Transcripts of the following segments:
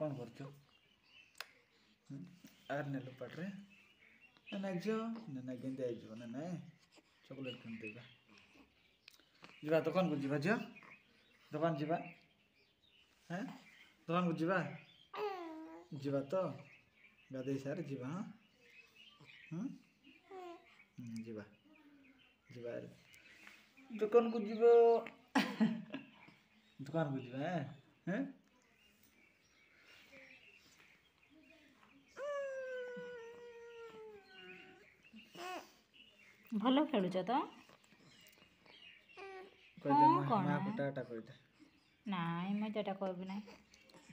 कौन करछु आर नेलु पटरे ना जो ना गेंदे आइजो ना चॉकलेट किन देगा जीवा दुकान को जीवा जो दुकान जीवा हैं दुकान को जीवा जीवा तो गाधे सारे जीवा हाँ जीवा जीवा दुकान को जीवा दुकान को जीवा हैं भलो खेलुछ तो कोई दे मां को टाटा कोई दे नाई मैं टाटा कहबी ना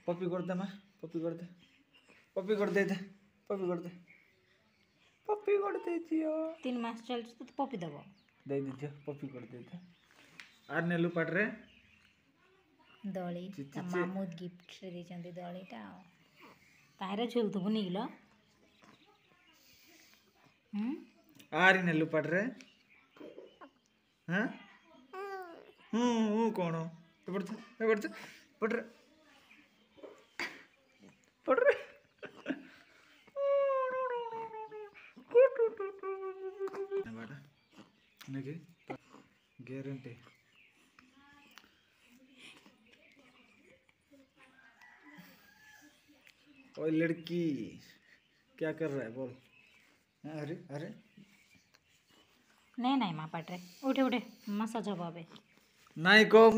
पप्पी कर दे मां पप्पी कर दे पप्पी कर दे पप्पी कर दे पप्पी कर दे जियो 3 मास चल तो पप्पी दबो दे दीजिए पप्पी कर दे आर नेलु पटरे दली मामू गिफ्ट रे देचंती दलीटा तारे झुलतबु निगलो आरी नेलु पटरे हाँ कौन पटरे पटरे पटरे गारंटी ओए लड़की क्या कर रहा है बोल अरे अरे नहीं माँ पटरे उठे उठे मसाज हबे नहीं को